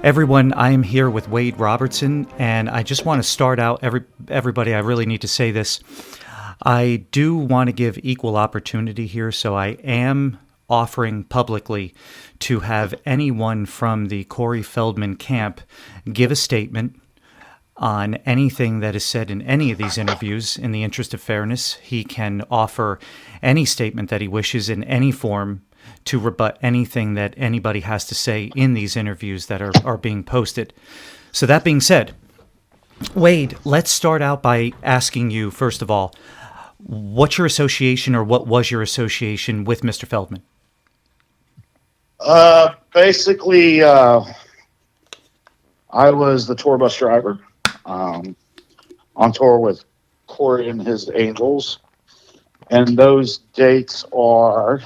Everyone, I am here with Wade Robertson, and I just want to start out, everybody, I really need to say this. I do want to give equal opportunity here, so I am offering publicly to have anyone from the Corey Feldman camp give a statement on anything that is said in any of these interviews. In the interest of fairness, he can offer any statement that he wishes in any form to rebut anything that anybody has to say in these interviews that are being posted. So that being said, Wade, let's start out by asking you, first of all, what's your association or what was your association with Mr. Feldman? Basically, I was the tour bus driver on tour with Corey and his Angels. And those dates are,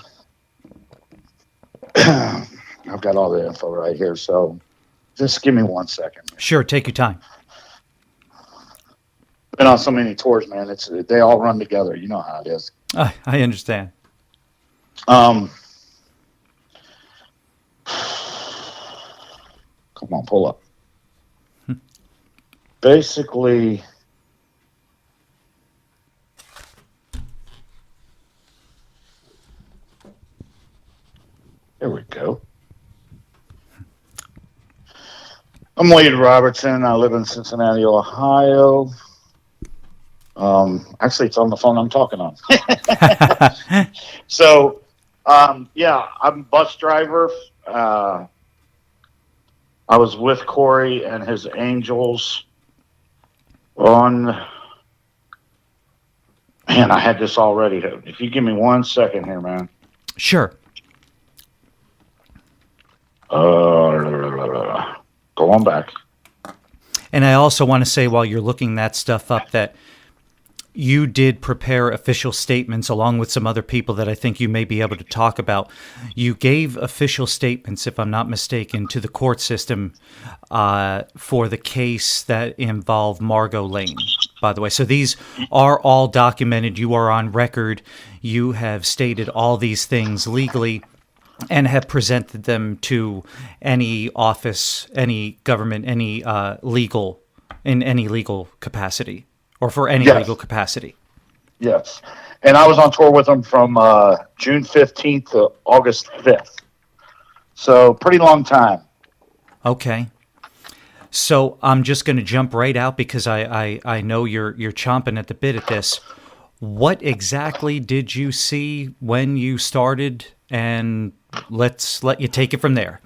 I've got all the info right here, so just give me 1 second. Sure, take your time. Been on so many tours, man. They all run together. You know how it is. I understand. Come on, pull up. Basically, there we go. I'm Wade Robertson. I live in Cincinnati, Ohio. Actually, it's on the phone I'm talking on. So, yeah, I'm a bus driver. I was with Corey and his Angels on. Man, I had this already. If you give me 1 second here, man. Sure. Go on back. And I also want to say, while you're looking that stuff up, that you did prepare official statements along with some other people that I think you may be able to talk about. You gave official statements, if I'm not mistaken, to the court system for the case that involved Margot Lane, by the way. So these are all documented. You are on record. You have stated all these things legally and have presented them to any office, any government, any legal, in any legal capacity, or for any legal capacity. Yes. And I was on tour with them from June 15th to August 5th. So pretty long time. Okay. So I'm just going to jump right out because I know you're chomping at the bit at this. What exactly did you see when you started? And let's let you take it from there.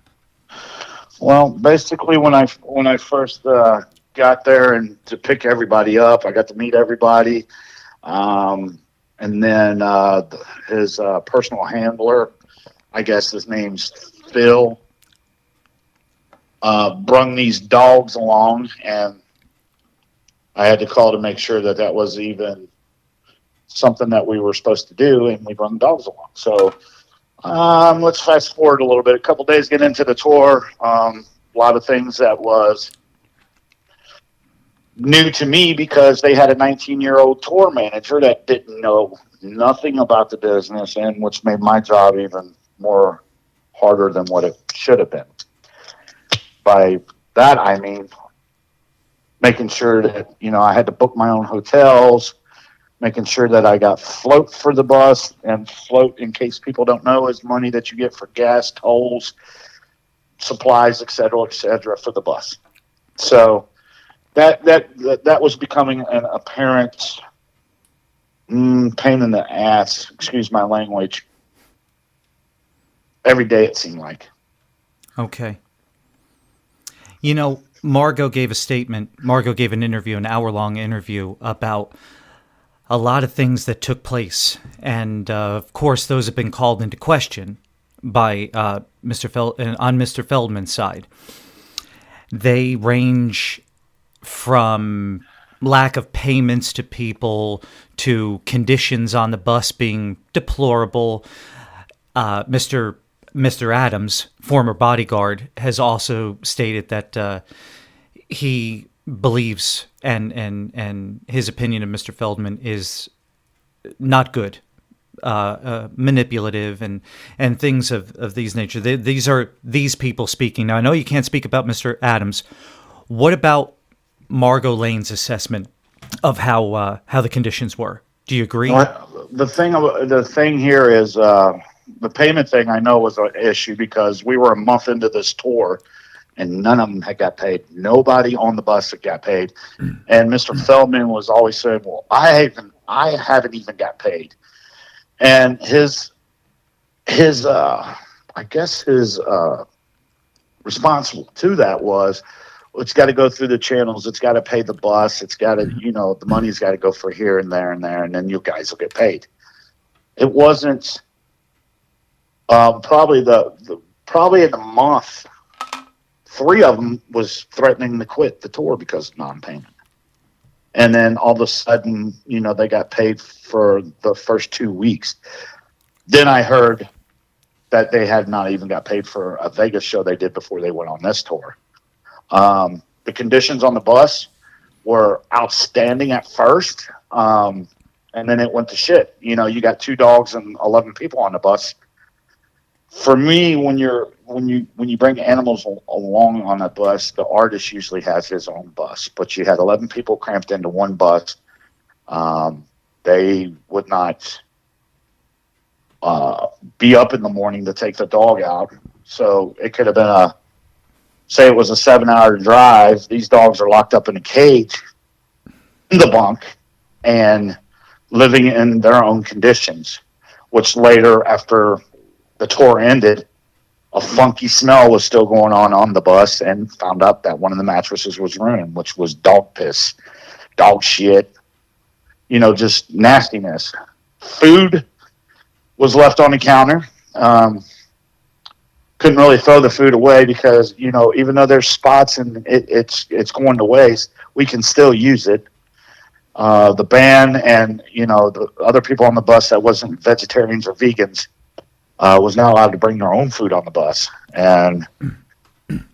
Well, basically, when I first got there and to pick everybody up, I got to meet everybody, and then his personal handler, I guess his name's Phil, brung these dogs along, and I had to call to make sure that was even something that we were supposed to do, and we brung dogs along. So. Let's fast forward a little bit. A couple days get into the tour. A lot of things that was new to me because they had a 19-year-old tour manager that didn't know nothing about the business, and which made my job even more harder than what it should have been. By that, I mean making sure that, I had to book my own hotels, making sure that I got float for the bus, and float, in case people don't know, is money that you get for gas, tolls, supplies, et cetera, for the bus. So that was becoming an apparent pain in the ass, excuse my language, every day it seemed like. Okay. Margot gave a statement. Margot gave an interview, an hour-long interview about a lot of things that took place. And, of course, those have been called into question by Mr. Feldman's side. They range from lack of payments to people to conditions on the bus being deplorable. Mr. Adams, former bodyguard, has also stated that he believes and his opinion of Mr. Feldman is not good. manipulative and things of these nature. These are these people speaking. Now, I know you can't speak about Mr. Adams. What about Margot Lane's assessment of how the conditions were? Do you agree? The thing here is the payment thing. I know was an issue because we were a month into this tour, and none of them had got paid. Nobody on the bus had got paid, and Mr. Feldman was always saying, "Well, I haven't even got paid," and his I guess his response to that was, it's got to go through the channels. It's got to pay the bus. It's got to, the money's got to go for here and there, and then you guys will get paid. It wasn't probably in a month, 3 of them was threatening to quit the tour because of non-payment. And then all of a sudden, they got paid for the first 2 weeks. Then I heard that they had not even got paid for a Vegas show they did before they went on this tour. The conditions on the bus were outstanding at first, and then it went to shit. You got 2 dogs and 11 people on the bus. For me, when you bring animals along on a bus, the artist usually has his own bus. But you had 11 people cramped into one bus. They would not be up in the morning to take the dog out, so it could have been say it was a 7-hour drive. These dogs are locked up in a cage in the bunk and living in their own conditions, which later, after the tour ended, a funky smell was still going on the bus, and found out that one of the mattresses was ruined, which was dog piss, dog shit, just nastiness. Food was left on the counter. Couldn't really throw the food away because, even though there's spots and it's going to waste, we can still use it. The band and, the other people on the bus that wasn't vegetarians or vegans was not allowed to bring their own food on the bus. And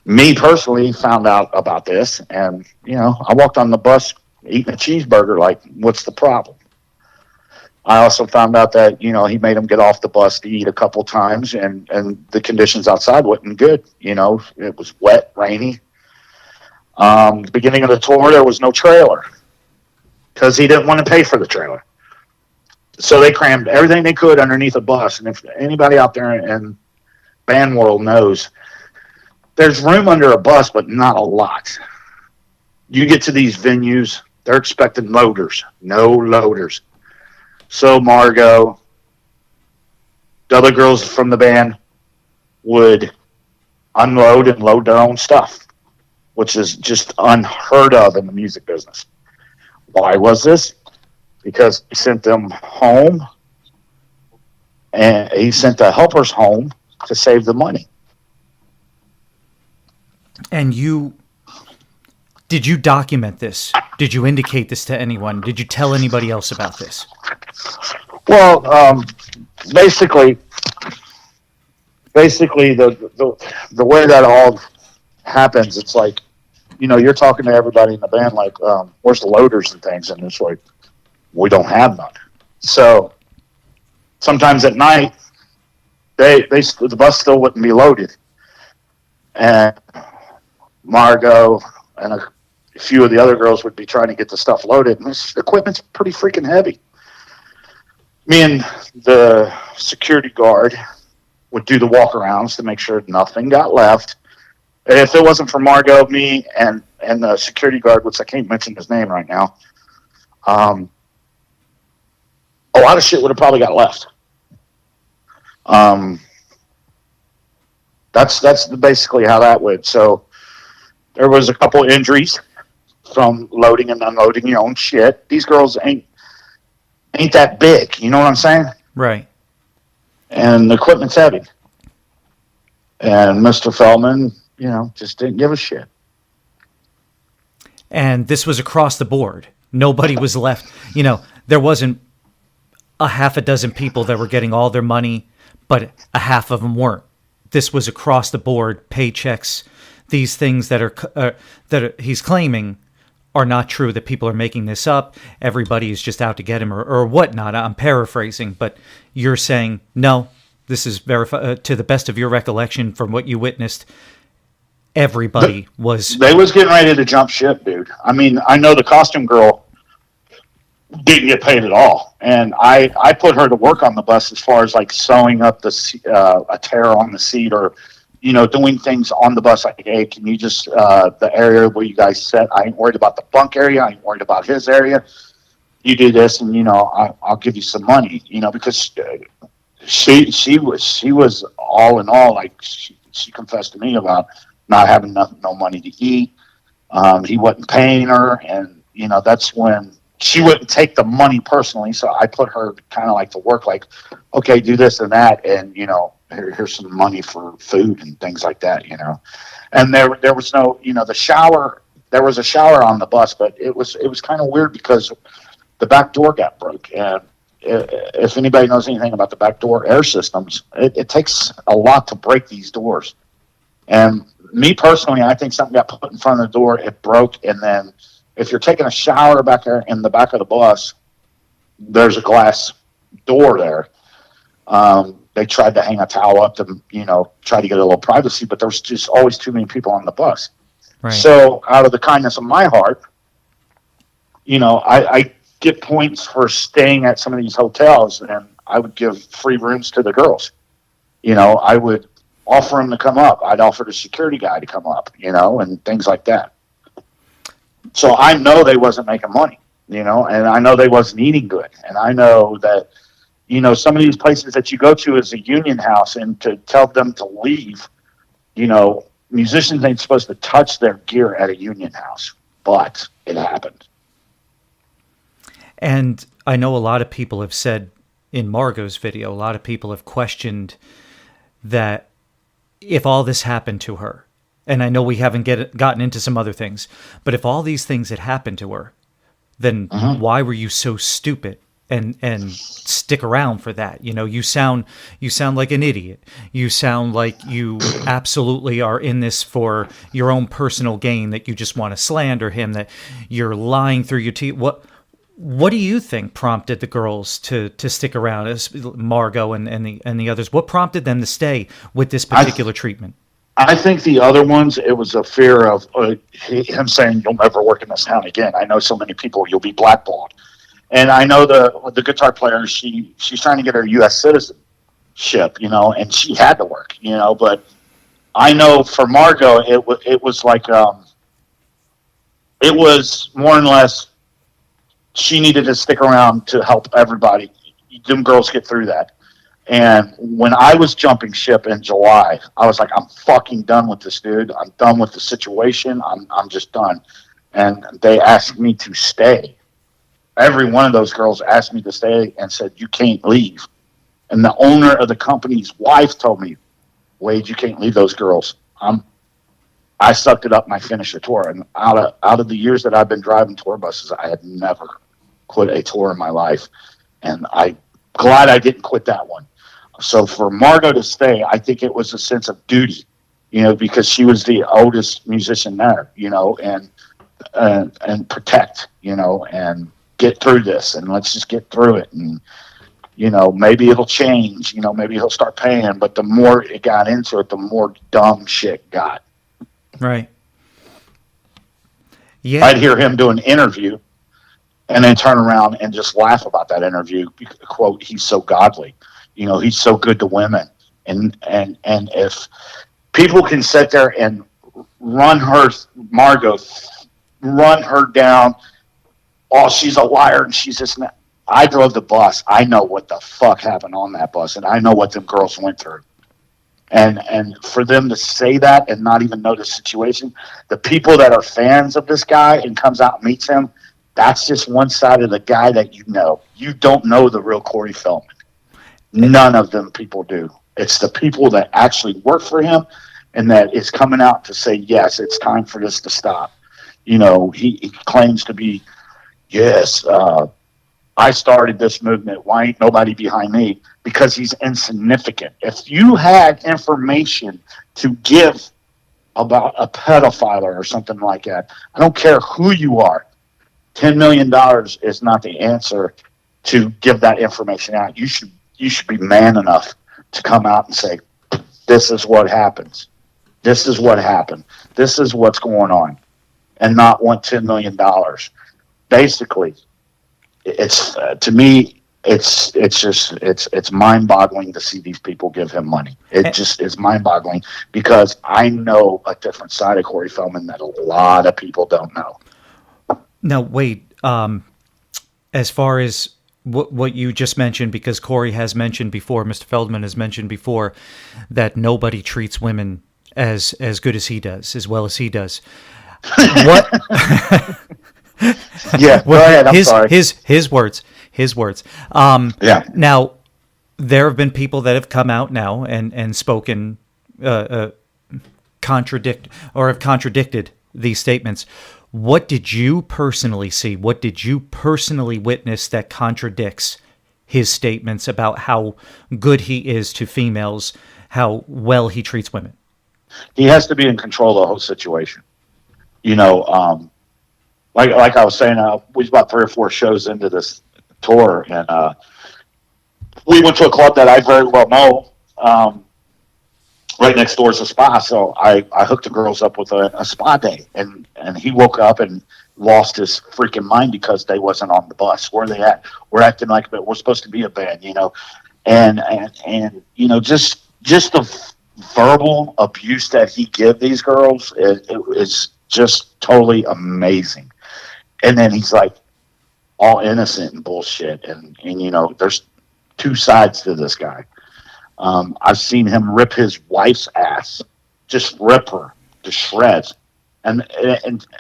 me personally found out about this, and, I walked on the bus eating a cheeseburger like, what's the problem? I also found out that, he made them get off the bus to eat a couple times, and the conditions outside wasn't good. It was wet, rainy. The beginning of the tour, there was no trailer because he didn't want to pay for the trailer. So they crammed everything they could underneath a bus. And if anybody out there in band world knows, there's room under a bus, but not a lot. You get to these venues, they're expecting loaders, no loaders. So Margot, the other girls from the band would unload and load their own stuff, which is just unheard of in the music business. Why was this? Because he sent them home, and he sent the helpers home to save the money. And did you document this? Did you indicate this to anyone? Did you tell anybody else about this? Well, basically, the way that all happens, it's like, you're talking to everybody in the band, like, where's the loaders and things? And it's like, we don't have none. So sometimes at night, the bus still wouldn't be loaded. And Margot and a few of the other girls would be trying to get the stuff loaded, and this equipment's pretty freaking heavy. Me and the security guard would do the walkarounds to make sure nothing got left. And if it wasn't for Margot, me, and the security guard, which I can't mention his name right now, a lot of shit would have probably got left. That's basically how that went. So there was a couple injuries from loading and unloading your own shit. These girls ain't that big, you know what I'm saying? Right. And the equipment's heavy. And Mr. Feldman, just didn't give a shit. And this was across the board. Nobody was left. There wasn't a half a dozen people that were getting all their money, but a half of them weren't. This was across the board, paychecks, these things that he's claiming are not true, that people are making this up, everybody is just out to get him, or whatnot. I'm paraphrasing, but you're saying, no, this is to the best of your recollection from what you witnessed, everybody was... They was getting ready to jump ship, dude. I mean, I know the costume girl didn't get paid at all, and I put her to work on the bus as far as like sewing up a tear on the seat, or doing things on the bus like, hey, can you just the area where you guys sit, I ain't worried about the bunk area, I ain't worried about his area, you do this, and I'll give you some money, because she was all in all, like she confessed to me about not having no money to eat. He wasn't paying her, and that's when she wouldn't take the money personally. So I put her kind of like to work, like, okay, do this and that, and here's some money for food and things like that. And there was no, the shower. There was a shower on the bus, but it was kind of weird because the back door got broke. And if anybody knows anything about the back door air systems, it takes a lot to break these doors. And me personally, I think something got put in front of the door, it broke, and then if you're taking a shower back there in the back of the bus, there's a glass door there. They tried to hang a towel up to, try to get a little privacy, but there was just always too many people on the bus. Right. So out of the kindness of my heart, I get points for staying at some of these hotels, and I would give free rooms to the girls. I would offer them to come up. I'd offer the security guy to come up, and things like that. So I know they wasn't making money, and I know they wasn't eating good. And I know that, some of these places that you go to is a union house, and to tell them to leave, musicians ain't supposed to touch their gear at a union house, but it happened. And I know a lot of people have said in Margot's video, a lot of people have questioned that if all this happened to her, and I know we haven't gotten into some other things, but if all these things had happened to her, then why were you so stupid and stick around for that? You sound like an idiot. You sound like you absolutely are in this for your own personal gain, that you just want to slander him, that you're lying through your teeth. What do you think prompted the girls to stick around, as Margot and the others? What prompted them to stay with this particular treatment? I think the other ones, it was a fear of him saying, you'll never work in this town again. I know so many people, you'll be blackballed. And I know the guitar player, she's trying to get her U.S. citizenship, and she had to work, but I know for Margot, it was like, it was more or less, she needed to stick around to help everybody, them girls get through that. And when I was jumping ship in July, I was like, I'm fucking done with this, dude. I'm done with the situation. I'm just done. And they asked me to stay. Every one of those girls asked me to stay and said, you can't leave. And the owner of the company's wife told me, Wade, you can't leave those girls. I sucked it up and I finished the tour. And out of the years that I've been driving tour buses, I had never quit a tour in my life. And I'm glad I didn't quit that one. So for Margot to stay, I think it was a sense of duty, because she was the oldest musician there, and protect, and get through this, and let's just get through it. And, maybe it'll change, maybe he'll start paying, but the more it got into it, the more dumb shit got. Right. Yeah. I'd hear him do an interview and then turn around and just laugh about that interview. Quote, he's so godly. He's so good to women. And if people can sit there and run Margot, run her down, oh, she's a liar and she's this and that. I drove the bus. I know what the fuck happened on that bus, and I know what them girls went through. And for them to say that and not even know the situation, the people that are fans of this guy and comes out and meets him, that's just one side of the guy that you know. You don't know the real Corey Feldman. None of them people do. It's the people that actually work for him and that is coming out to say, yes, it's time for this to stop. He claims to be, yes, I started this movement. Why ain't nobody behind me? Because he's insignificant. If you had information to give about a pedophile or something like that. I don't care who you are. $10 million is not the answer to give that information out. You should be man enough to come out and say, this is what happens. This is what happened. This is what's going on, and not want $10 million. Basically, it's to me, it's mind boggling to see these people give him money. It just is mind boggling because I know a different side of Corey Feldman that a lot of people don't know. Now, wait. As far as what you just mentioned, because Corey has mentioned before, Mr. Feldman has mentioned before, that nobody treats women as good as he does, as well as he does. What? Yeah, go ahead. I'm sorry. His words. Yeah. Now, there have been people that have come out now and spoken, contradicted these statements. What did you personally see? What did you personally witness that contradicts his statements about how good he is to females, how well he treats women? He has to be in control of the whole situation. Like I was saying, we was about 3 or 4 shows into this tour, and we went to a club that I very well know. Right next door is a spa, so I hooked the girls up with a spa day, and he woke up and lost his freaking mind because they wasn't on the bus. Where are they at? We're acting like we're supposed to be a band, and just the verbal abuse that he give these girls is just totally amazing. And then he's like all innocent and bullshit, and there's 2 sides to this guy. I've seen him rip his wife's ass, just rip her to shreds. And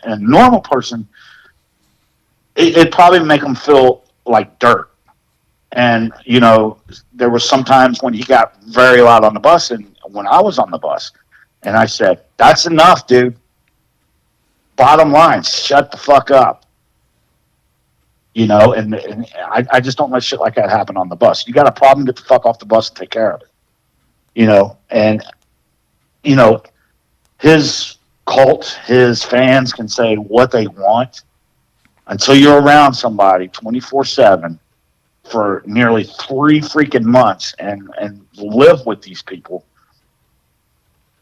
a normal person, it'd probably make him feel like dirt. And, there was sometimes when he got very loud on the bus, and when I was on the bus, and I said, that's enough, dude. Bottom line, shut the fuck up. And I just don't let shit like that happen on the bus. You got a problem, get the fuck off the bus and take care of it. And his cult, his fans can say what they want until you're around somebody 24/7 for nearly 3 freaking months and live with these people.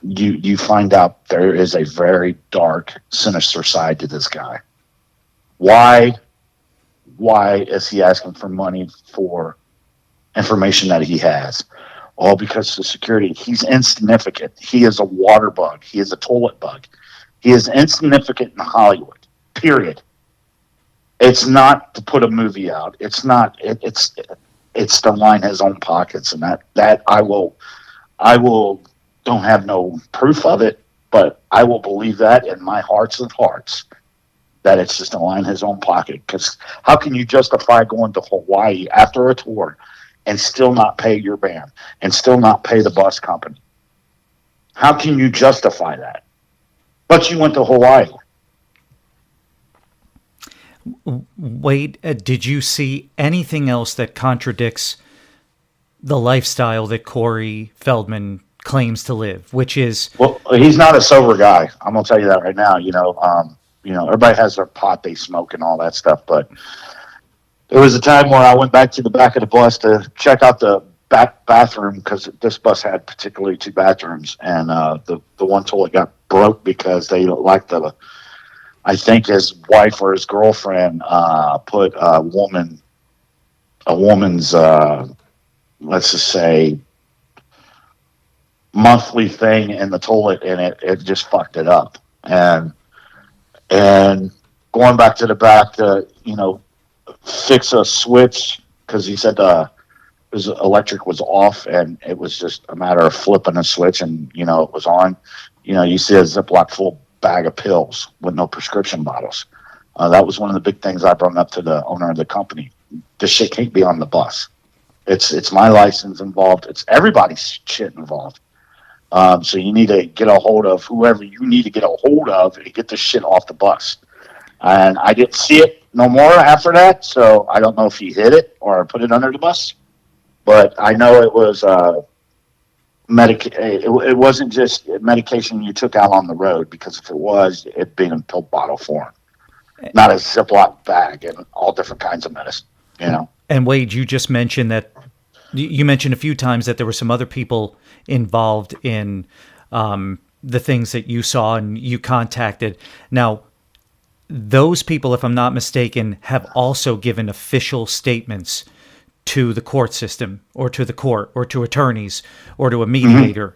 You find out there is a very dark, sinister side to this guy. Why is he asking for money for information that he has? All because of security. He's insignificant. He is a water bug. He is a toilet bug. He is insignificant in Hollywood, period. It's not to put a movie out. It's not. It's to line his own pockets, and that I will don't have no proof of it, but I will believe that in my hearts of hearts that it's just to line his own pocket. Because how can you justify going to Hawaii after a tour and still not pay your band and still not pay the bus company? How can you justify that? But you went to Hawaii. Wade, did you see anything else that contradicts the lifestyle that Corey Feldman claims to live, which is... Well, he's not a sober guy. I'm going to tell you that right now. Everybody has their pot they smoke and all that stuff, but there was a time where I went back to the back of the bus to check out the back bathroom because this bus had particularly 2 bathrooms, and the one toilet got broke because they I think his wife or his girlfriend put a woman's let's just say monthly thing in the toilet, and it just fucked it up. And going back to the back to fix a switch because he said his electric was off, and it was just a matter of flipping a switch, and it was on. You see a Ziploc full bag of pills with no prescription bottles. That was one of the big things I brought up to the owner of the company. This shit can't be on the bus. It's my license involved. It's everybody's shit involved. So you need to get a hold of whoever you need to get a hold of and get this shit off the bus. And I didn't see it no more after that, so I don't know if he hid it or put it under the bus. But I know it was it wasn't just medication you took out on the road, because if it was, it'd be in pill bottle form, not a Ziploc bag and all different kinds of medicine, you know. And Wade, you just mentioned that you mentioned a few times that there were some other people involved in the things that you saw and you contacted. Now, those people, if I'm not mistaken, have also given official statements to the court system or to the court or to attorneys or to a mediator.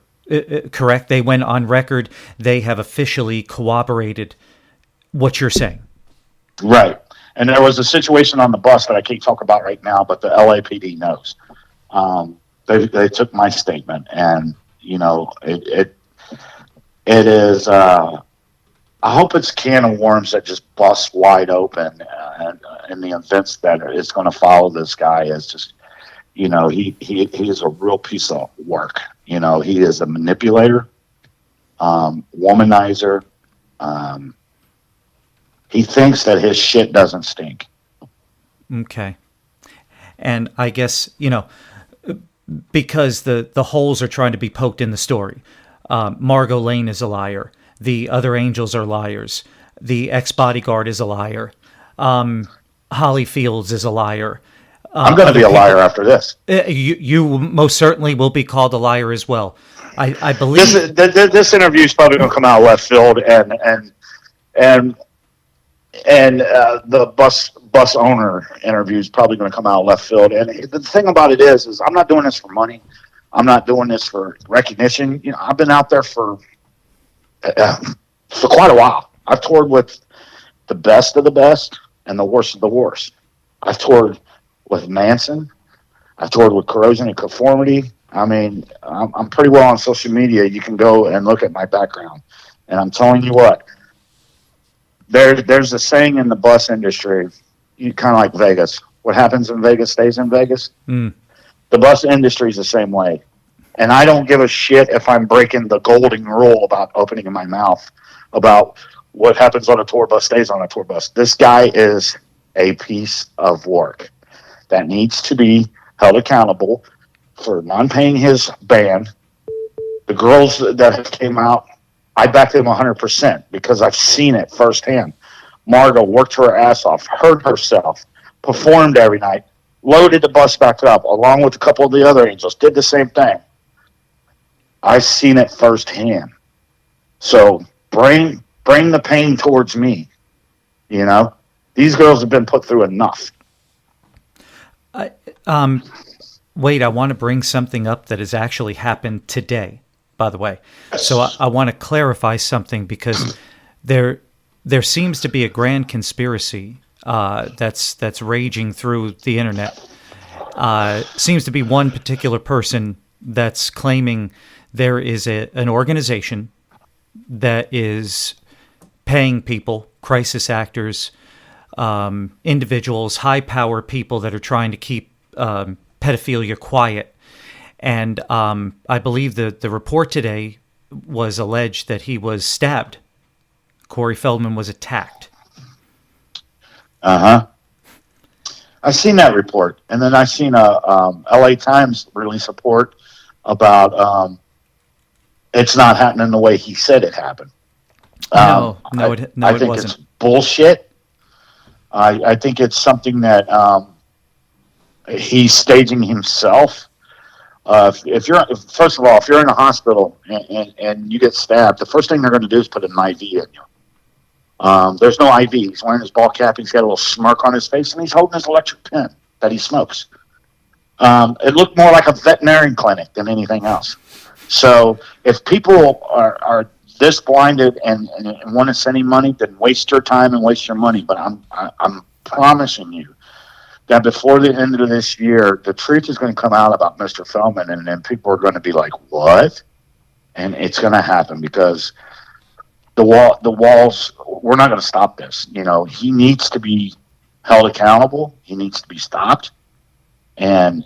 Correct? They went on record. They have officially corroborated what you're saying. Right. And there was a situation on the bus that I can't talk about right now, but the LAPD knows. They took my statement, and you know, it is. I hope it's a can of worms that just busts wide open, and the events that is going to follow this guy is just, you know, he is a real piece of work. You know, he is a manipulator, womanizer. He thinks that his shit doesn't stink. Okay. And I guess, you know, because the holes are trying to be poked in the story. Margot Lane is a liar. The other angels are liars. The ex-bodyguard is a liar. Holly Fields is a liar. I'm going to be a liar after this. You most certainly will be called a liar as well. I believe this interview is probably going to come out left field, and the bus owner interview is probably going to come out left field. And the thing about it is I'm not doing this for money. I'm not doing this for recognition. You know, I've been out there for quite a while. I've toured with the best of the best and the worst of the worst. I've toured with Manson. I've toured with Corrosion and Conformity. I mean, I'm pretty well on social media. You can go and look at my background. And I'm telling you what, there's a saying in the bus industry, you kind of like Vegas. What happens in Vegas stays in Vegas. The bus industry is the same way. And I don't give a shit if I'm breaking the golden rule about opening my mouth about what happens on a tour bus stays on a tour bus. This guy is a piece of work that needs to be held accountable for non-paying his band. The girls that have came out, I back them 100% because I've seen it firsthand. Margot worked her ass off, hurt herself, performed every night, loaded the bus back up, along with a couple of the other angels, did the same thing. I've seen it firsthand. So bring the pain towards me. You know, these girls have been put through enough. Wait, I want to bring something up that has actually happened today, by the way. So I want to clarify something because there seems to be a grand conspiracy that's raging through the internet. Seems to be one particular person that's claiming there is an organization that is paying people, crisis actors, individuals, high-power people that are trying to keep pedophilia quiet. And I believe the report today was alleged that he was stabbed. Corey Feldman was attacked. Uh-huh. I've seen that report. And then I've seen a LA Times release report about it's not happening the way he said it happened. I think wasn't. It's bullshit. I think it's something that he's staging himself. If you're in a hospital and you get stabbed, the first thing they're going to do is put an IV in you. There's no IV. He's wearing his ball cap. He's got a little smirk on his face, and he's holding his electric pen that he smokes. It looked more like a veterinarian clinic than anything else. So if people are this blinded and want to send him money, then waste your time and waste your money. But I'm promising you that before the end of this year, the truth is going to come out about Mr. Feldman, and then people are going to be like, "What?" And it's going to happen because the walls. We're not going to stop this. You know, he needs to be held accountable. He needs to be stopped, and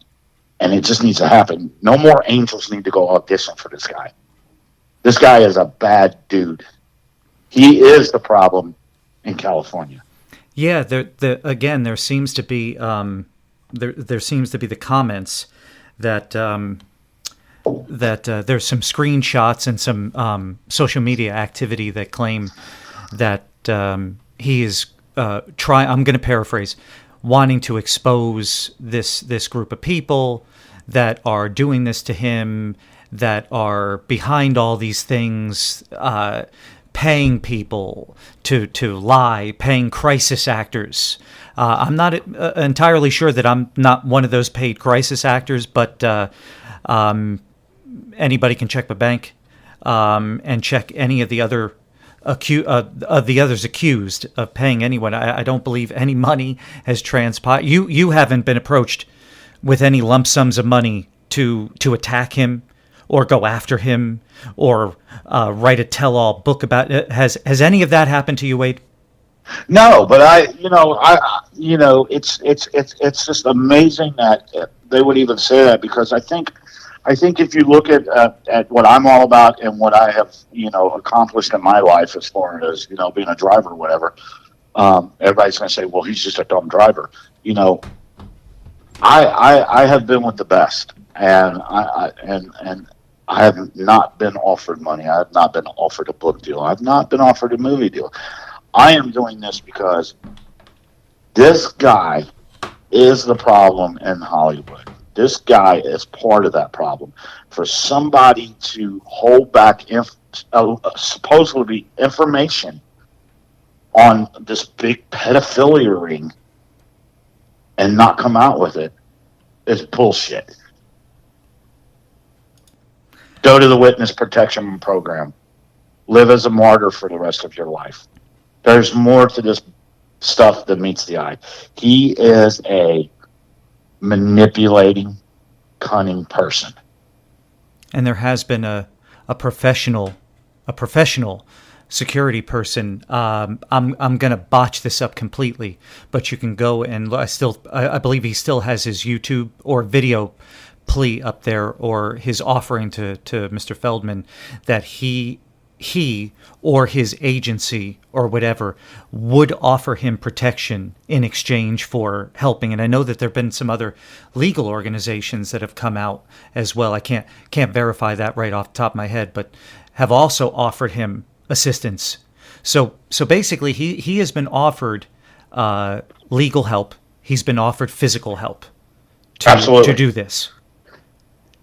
it just needs to happen. No more angels need to go audition for this guy. This guy is a bad dude. He is the problem in California. Yeah, there seems to be there seems to be the comments that there's some screenshots and some social media activity that claim that he is I'm going to paraphrase, wanting to expose this group of people that are doing this to him, that are behind all these things, paying people to lie, paying crisis actors. I'm not entirely sure that I'm not one of those paid crisis actors, but anybody can check my bank and check any of the other the others accused of paying anyone. I don't believe any money has transpired. You haven't been approached with any lump sums of money to attack him or go after him or write a tell-all book about it. Has any of that happened to you, Wade? No, but it's just amazing that they would even say that, because I think if you look at what I'm all about and what I have, accomplished in my life as far as, being a driver or whatever, everybody's going to say, well, he's just a dumb driver. I have been with the best, and I have not been offered money. I have not been offered a book deal. I have not been offered a movie deal. I am doing this because this guy is the problem in Hollywood. This guy is part of that problem. For somebody to hold back supposedly information on this big pedophilia ring and not come out with it is bullshit. Go to the witness protection program. Live as a martyr for the rest of your life. There's more to this stuff than meets the eye. He is a manipulating, cunning person. And there has been a professional security person. I'm going to botch this up completely, but you can go and I believe he still has his YouTube or video plea up there, or his offering to Mr. Feldman that he or his agency or whatever would offer him protection in exchange for helping. And I know that there have been some other legal organizations that have come out as well. I can't verify that right off the top of my head, but have also offered him assistance. So basically he has been offered legal help. He's been offered physical help to do this.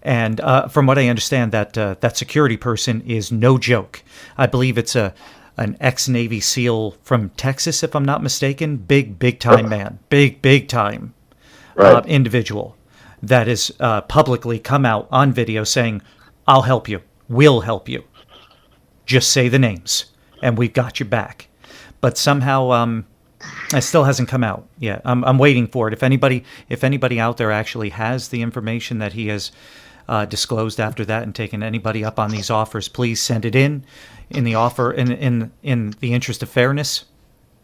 And from what I understand, that security person is no joke. I believe it's an ex-Navy SEAL from Texas, if I'm not mistaken. Big time man. Big time individual that has publicly come out on video saying, I'll help you. We'll help you. Just say the names, and we've got your back. But somehow it still hasn't come out yet. I'm waiting for it. If anybody out there actually has the information that he has disclosed after that and taken anybody up on these offers, please send it in the offer. In the interest of fairness,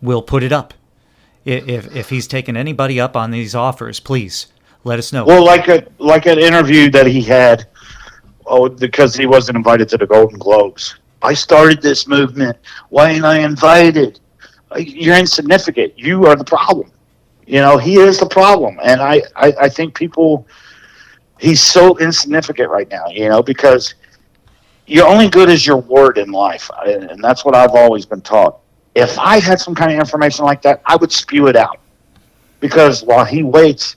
we'll put it up. If he's taken anybody up on these offers, please let us know. Well, like an interview that he had, because he wasn't invited to the Golden Globes. I started this movement. Why ain't I invited? You're insignificant. You are the problem. He is the problem. And I think he's so insignificant right now, because you're only good as your word in life. And that's what I've always been taught. If I had some kind of information like that, I would spew it out. Because while he waits,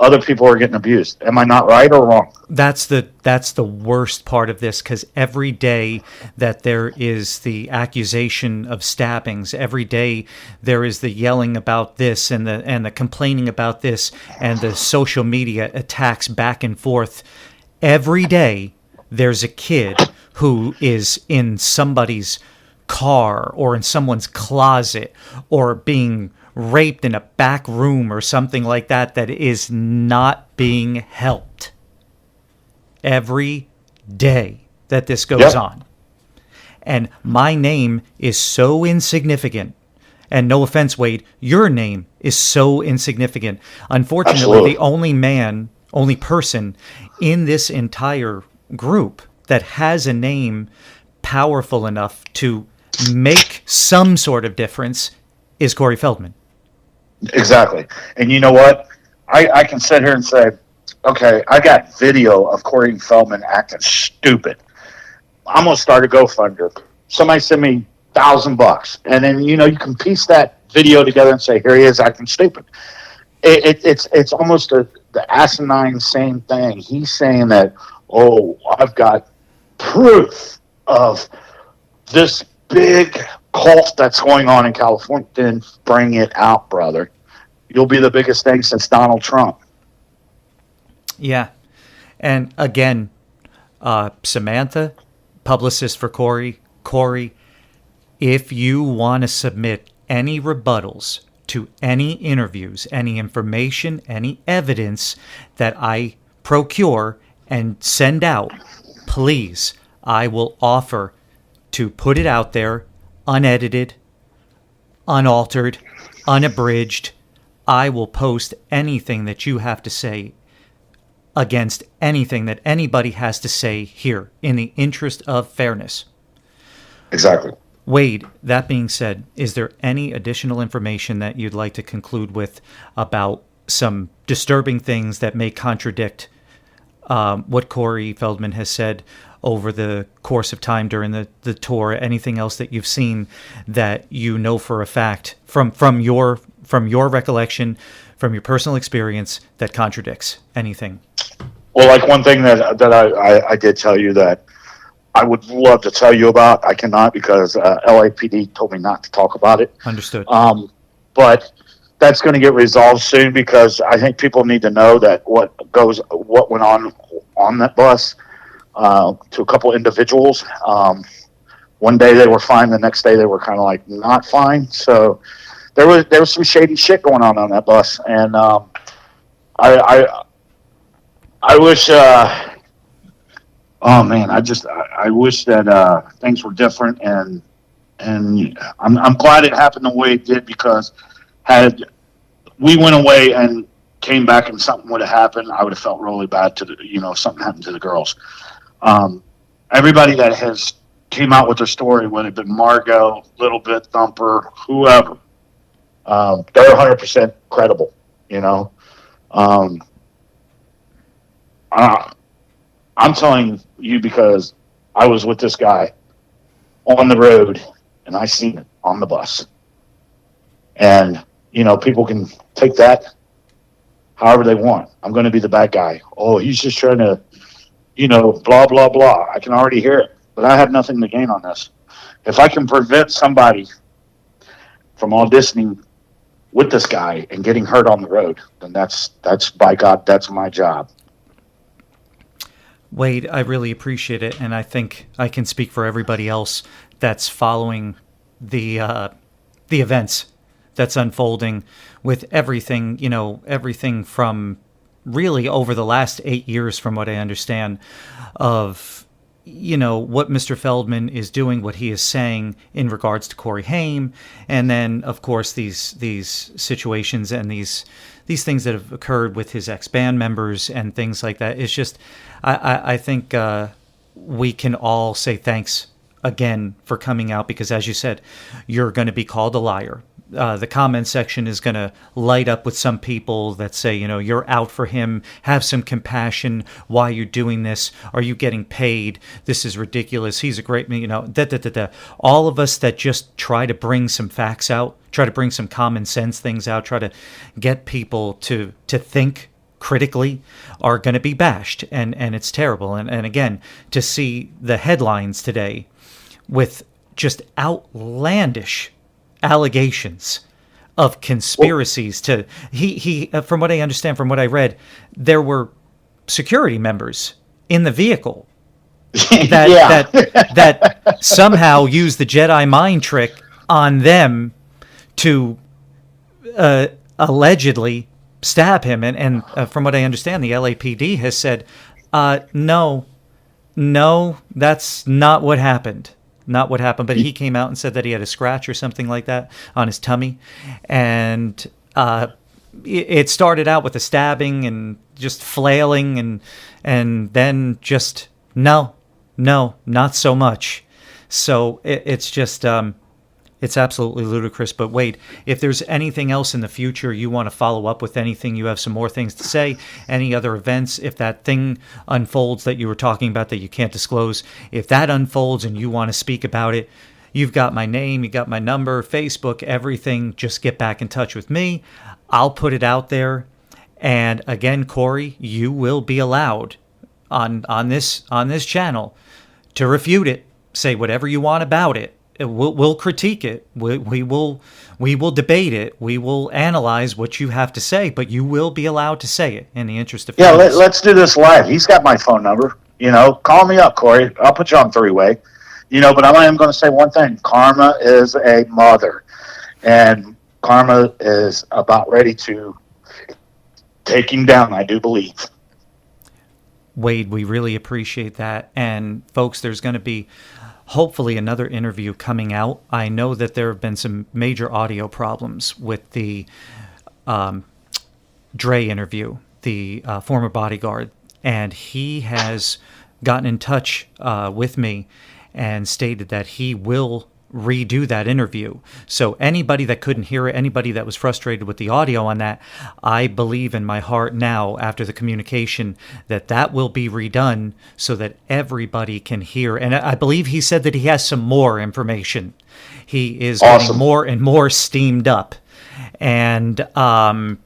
other people are getting abused. Am I not right or wrong? That's the worst part of this, because every day that there is the accusation of stabbings, every day there is the yelling about this and the complaining about this and the social media attacks back and forth. Every day there's a kid who is in somebody's car or in someone's closet or being raped in a back room or something like that is not being helped. Every day that this goes on. And my name is so insignificant. And no offense, Wade, your name is so insignificant. Unfortunately, Absolutely. the only person in this entire group that has a name powerful enough to make some sort of difference is Corey Feldman. Exactly. And you know what? I can sit here and say, Okay, I got video of Corey Feldman acting stupid. I'm gonna start a GoFundMe. Somebody send me $1,000, and then you can piece that video together and say, here he is acting stupid. It's almost the asinine same thing. He's saying that, oh, I've got proof of this big cult that's going on in California. Then bring it out, brother. You'll be the biggest thing since Donald Trump. Yeah. And again, Samantha, publicist for Corey, if you want to submit any rebuttals to any interviews, any information, any evidence that I procure and send out, please, I will offer to put it out there unedited, unaltered, unabridged. I will post anything that you have to say against anything that anybody has to say here in the interest of fairness. Exactly. Wade, that being said, is there any additional information that you'd like to conclude with about some disturbing things that may contradict what Corey Feldman has said over the course of time during the tour? Anything else that you've seen that you know for a fact from your recollection, from your personal experience, that contradicts anything? Well, like one thing that I did tell you that I would love to tell you about, I cannot because LAPD told me not to talk about it. Understood. But that's going to get resolved soon because I think people need to know that what went on that bus to a couple individuals. One day they were fine, the next day they were kind of like not fine. So there was some shady shit going on that bus, and I wish. Oh man, I wish that things were different, and I'm glad it happened the way it did because had we went away and came back and something would have happened, I would have felt really bad if something happened to the girls. Everybody that has came out with their story, whether it been Margot, Little Bit, Thumper, whoever, they're 100% credible. I'm telling you because I was with this guy on the road and I seen it on the bus. And, people can take that however they want. I'm going to be the bad guy. Oh, he's just trying to, blah, blah, blah. I can already hear it, but I have nothing to gain on this. If I can prevent somebody from auditioning with this guy and getting hurt on the road, then that's by God, that's my job. Wade, I really appreciate it, and I think I can speak for everybody else that's following the events that's unfolding with everything, everything from really over the last 8 years, from what I understand, of what Mr. Feldman is doing, what he is saying in regards to Corey Haim, and then of course these situations and these things that have occurred with his ex-band members and things like that. It's just, I think we can all say thanks again for coming out, because as you said, you're going to be called a liar. The comment section is going to light up with some people that say, you're out for him. Have some compassion. Why are you doing this? Are you getting paid? This is ridiculous. He's a great, all of us that just try to bring some facts out, try to bring some common sense things out, try to get people to think critically, are going to be bashed. And it's terrible. And again, to see the headlines today with just outlandish allegations of conspiracies to he from what I understand, from what I read, there were security members in the vehicle that somehow used the Jedi mind trick on them to allegedly stab him, and from what I understand, the LAPD has said no, that's not what happened. Not what happened, but he came out and said that he had a scratch or something like that on his tummy. And it started out with a stabbing and just flailing, and then just, no, not so much. So it's just, It's absolutely ludicrous. But Wade, if there's anything else in the future you want to follow up with, anything, you have some more things to say, any other events, if that thing unfolds that you were talking about that you can't disclose, if that unfolds and you want to speak about it, you've got my name, you got my number, Facebook, everything. Just get back in touch with me. I'll put it out there. And again, Corey, you will be allowed on this channel to refute it. Say whatever you want about it. We'll critique it. We will debate it. We will analyze what you have to say, but you will be allowed to say it in the interest of fairness. Let's do this live. He's got my phone number. Call me up, Corey. I'll put you on three-way. But I am going to say one thing. Karma is a mother, and Karma is about ready to take him down, I do believe. Wade, we really appreciate that. And folks, there's going to be hopefully another interview coming out. I know that there have been some major audio problems with the Dre interview, the former bodyguard, and he has gotten in touch with me and stated that he will redo that interview. So anybody that couldn't hear it, anybody that was frustrated with the audio on that, I believe in my heart now, after the communication, that will be redone so that everybody can hear. And I believe he said that he has some more information. He is getting more and more steamed up. And some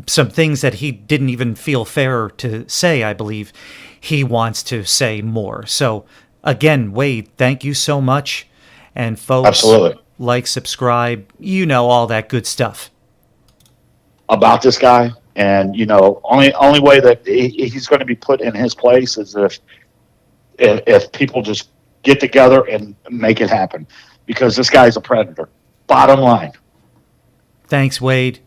things that he didn't even feel fair to say, I believe he wants to say more. So again, Wade, thank you so much. And folks, absolutely, like, subscribe, all that good stuff about this guy. And only way that he's going to be put in his place is if people just get together and make it happen, because this guy's a predator. Bottom line. Thanks, Wade.